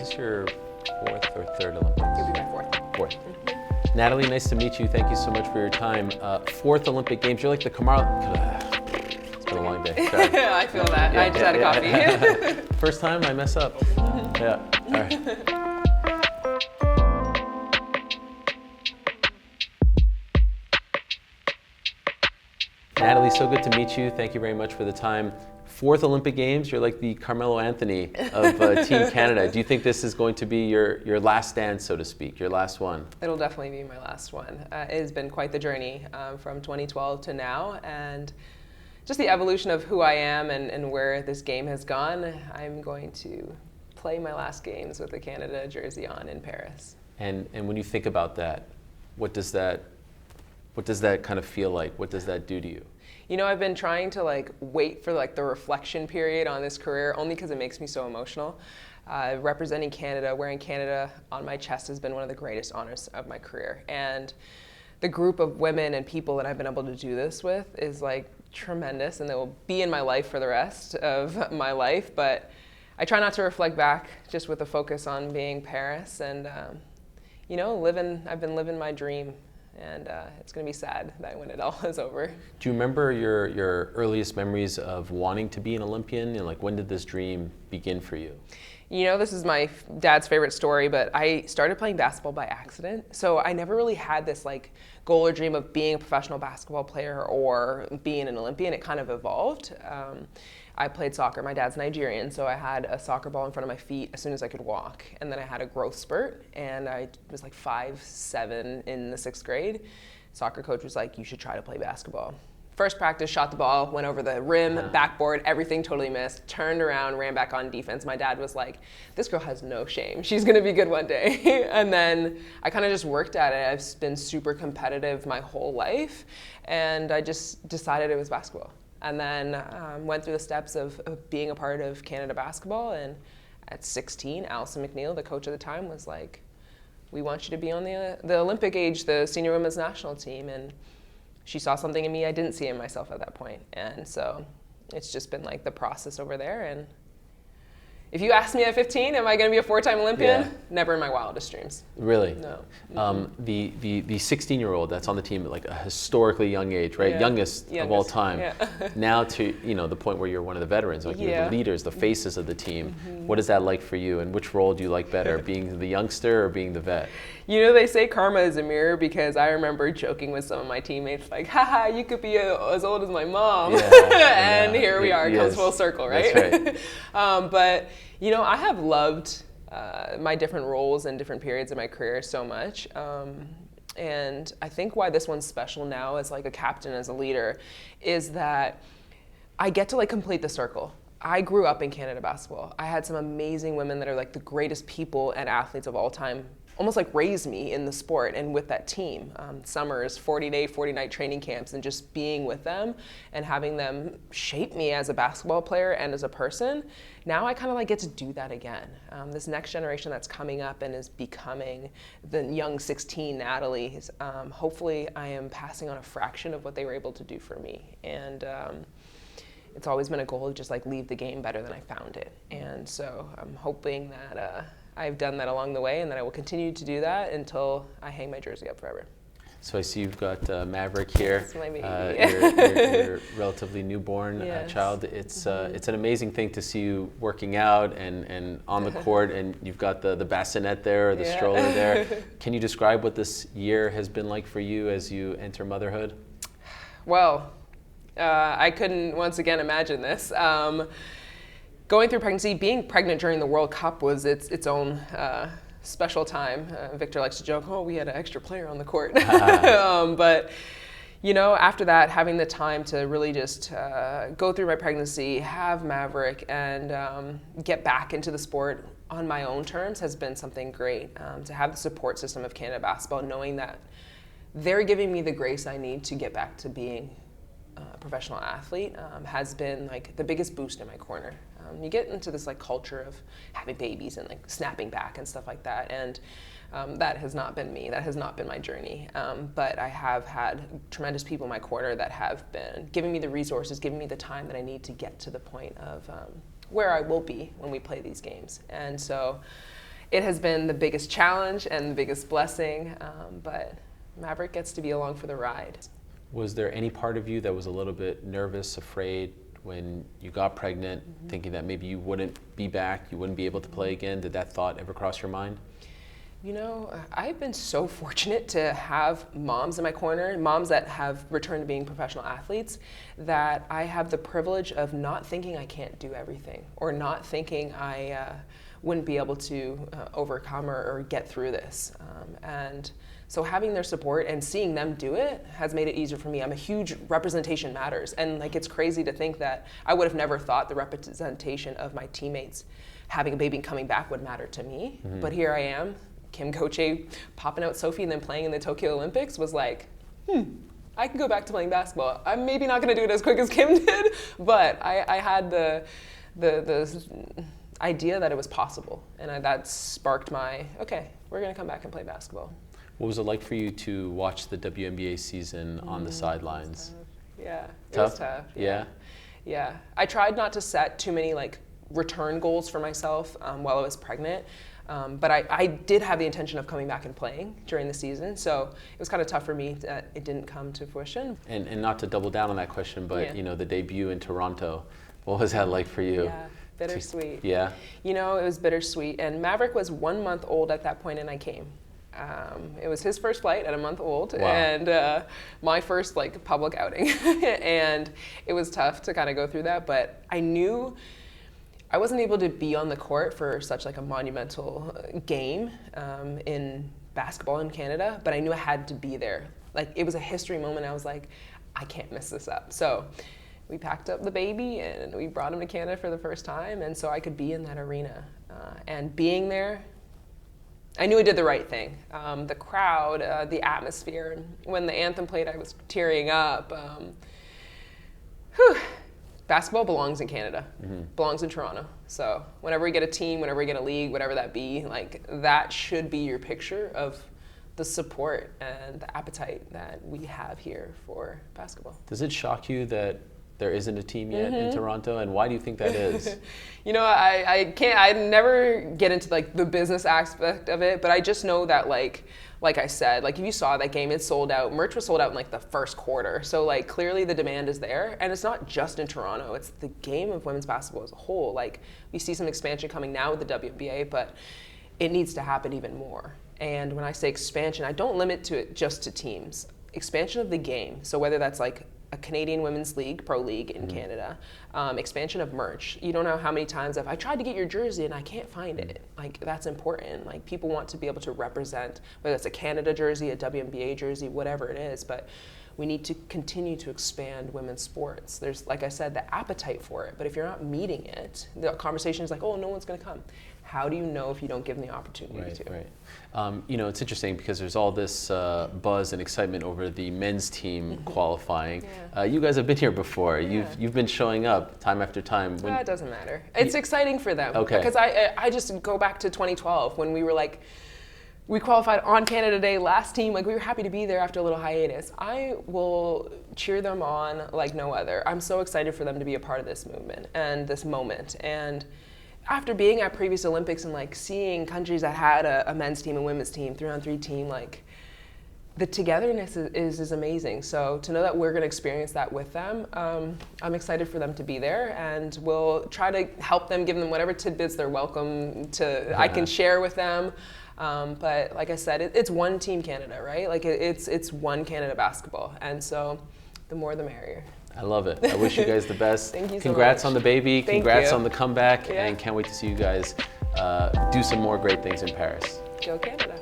this your fourth or third Olympics? It'll be my fourth. Fourth. Natalie, nice to meet you. Thank you so much for your time. Fourth Olympic Games. You're like the Kamala. It's been a long day. Sorry. I feel that. I just had a coffee. First time I mess up. Yeah. All right. Natalie, so good to meet you. Thank you very much for the time. Fourth Olympic Games, you're like the Carmelo Anthony of Team Canada. Do you think this is going to be your last dance, so to speak, your last one? It'll definitely be my last one. It has been quite the journey from 2012 to now, and just the evolution of who I am and where this game has gone. I'm going to play my last games with the Canada jersey on in Paris. And when you think about that, what does that kind of feel like? What does that do to you? You know, I've been trying to wait for the reflection period on this career only because it makes me so emotional. Representing Canada, wearing Canada on my chest has been one of the greatest honors of my career. And the group of women and people that I've been able to do this with is tremendous, and they will be in my life for the rest of my life. But I try not to reflect back, just with a focus on being Paris and, I've been living my dream. And it's going to be sad that when it all is over. Do you remember your earliest memories of wanting to be an Olympian? And when did this dream begin for you? You know, this is my dad's favorite story, but I started playing basketball by accident. So I never really had this goal or dream of being a professional basketball player or being an Olympian. It kind of evolved. I played soccer. My dad's Nigerian, so I had a soccer ball in front of my feet as soon as I could walk. And then I had a growth spurt, and I was 5'7" in the 6th grade. Soccer coach was like, you should try to play basketball. First practice, shot the ball, went over the rim, backboard, everything totally missed, turned around, ran back on defense. My dad was like, this girl has no shame. She's gonna be good one day. And then I kind of just worked at it. I've been super competitive my whole life, and I just decided it was basketball. And then went through the steps of being a part of Canada basketball. And at 16, Alison McNeil, the coach at the time, was like, we want you to be on the Olympic age, the senior women's national team. And she saw something in me I didn't see in myself at that point. And so it's just been the process over there. And if you asked me at 15, am I going to be a 4-time Olympian? Yeah. Never in my wildest dreams. Really? No. The 16-year-old that's on the team at a historically young age, right? Yeah. Youngest of all time. Yeah. Now to the point where you're one of the veterans, you're the leaders, the faces of the team. Mm-hmm. What is that like for you, and which role do you like better, being the youngster or being the vet? They say karma is a mirror, because I remember joking with some of my teammates haha, you could be as old as my mom. Yeah, and here we are, it comes full circle, right? That's right. But I have loved my different roles and different periods of my career so much. And I think why this one's special now as a captain, as a leader, is that I get to complete the circle. I grew up in Canada basketball. I had some amazing women that are the greatest people and athletes of all time, almost raised me in the sport and with that team. Summers, 40-day, 40-night training camps, and just being with them and having them shape me as a basketball player and as a person. Now I kind of get to do that again. This next generation that's coming up and is becoming the young 16 Natalies, hopefully I am passing on a fraction of what they were able to do for me. And it's always been a goal to just leave the game better than I found it. And so I'm hoping that I've done that along the way, and that I will continue to do that until I hang my jersey up forever. So I see you've got Maverick here. That's my baby. You're relatively newborn child. It's an amazing thing to see you working out and on the court, and you've got the bassinet there, or the stroller there. Can you describe what this year has been like for you as you enter motherhood? Well, I couldn't once again imagine this. Going through pregnancy, being pregnant during the World Cup was its own special time. Victor likes to joke, we had an extra player on the court. But, after that, having the time to really just go through my pregnancy, have Maverick, and get back into the sport on my own terms has been something great. To have the support system of Canada basketball, knowing that they're giving me the grace I need to get back to being a professional athlete, has been the biggest boost in my corner. You get into this culture of having babies and snapping back and stuff like that, and that has not been me. That has not been my journey. But I have had tremendous people in my corner that have been giving me the resources, giving me the time that I need to get to the point of where I will be when we play these games. And so It has been the biggest challenge and the biggest blessing, but Maverick gets to be along for the ride. Was there any part of you that was a little bit nervous, afraid when you got pregnant, thinking that maybe you wouldn't be back, you wouldn't be able to play again? Did that thought ever cross your mind? You know, I've been so fortunate to have moms in my corner, moms that have returned to being professional athletes, that I have the privilege of not thinking I can't do everything, or not thinking I wouldn't be able to overcome or get through this. And so having their support and seeing them do it has made it easier for me. I'm a huge representation matters. And like, it's crazy to think that I would have never thought the representation of my teammates having a baby and coming back would matter to me. But here I am, Kim Koche popping out Sophie and then playing in the Tokyo Olympics was like, I can go back to playing basketball. I'm maybe not gonna do it as quick as Kim did, but I had the idea that it was possible. And that sparked my, okay, we're gonna come back and play basketball. What was it like for you to watch the WNBA season on the sidelines? Yeah, tough? It was tough. Yeah? Yeah, I tried not to set too many like return goals for myself while I was pregnant. But I did have the intention of coming back and playing during the season, so it was kind of tough for me that it didn't come to fruition. And not to double down on that question, but you know, the debut in Toronto, what was that like for you? Yeah, bittersweet. Yeah? You know, it was bittersweet. And Maverick was 1 month old at that point, and I came. It was his first flight at a month old, and my first like public outing. And it was tough to kind of go through that, but I knew I wasn't able to be on the court for such like a monumental game in basketball in Canada, but I knew I had to be there. Like, it was a history moment. I was like, I can't mess this up. So we packed up the baby and we brought him to Canada for the first time, and so I could be in that arena. And being there, I knew I did the right thing. The crowd, the atmosphere. When the anthem played, I was tearing up. Basketball belongs in Canada, belongs in Toronto. So whenever we get a team, whenever we get a league, whatever that be, like, that should be your picture of the support and the appetite that we have here for basketball. Does it shock you that there isn't a team yet in Toronto, and why do you think that is? You know, I never get into like the business aspect of it, but I just know that like I said, like, if you saw that game, it's sold out. Merch was sold out in like the first quarter. So like, clearly the demand is there, and it's not just in Toronto, it's the game of women's basketball as a whole. Like, we see some expansion coming now with the WNBA, but it needs to happen even more. And when I say expansion, I don't limit to it just to teams. Expansion of the game. So whether that's like a Canadian Women's League, Pro League in Canada, expansion of merch. You don't know how many times I tried to get your jersey and I can't find it. Like, that's important. Like, people want to be able to represent, whether it's a Canada jersey, a WNBA jersey, whatever it is, but we need to continue to expand women's sports. There's, like I said, the appetite for it, but if you're not meeting it, the conversation is like, oh, no one's gonna come. How do you know if you don't give them the opportunity to? Right. You know, it's interesting because there's all this buzz and excitement over the men's team qualifying. You guys have been here before. You've been showing up time after time. It doesn't matter. It's exciting for them. Okay. Because I just go back to 2012 when we were like, we qualified on Canada Day, last team. Like, we were happy to be there after a little hiatus. I will cheer them on like no other. I'm so excited for them to be a part of this movement and this moment. And after being at previous Olympics and like seeing countries that had a men's team and women's team, 3-on-3 team, like, the togetherness is amazing. So to know that we're gonna experience that with them, I'm excited for them to be there, and we'll try to help them, give them whatever tidbits they're welcome to, I can share with them. But like I said, it's one Team Canada, right? Like, it's one Canada basketball, and so the more the merrier. I love it. I wish you guys the best. Thank you so Congrats much. on the baby. Thank Congrats you. on the comeback. Yeah. And can't wait to see you guys do some more great things in Paris. Go Canada.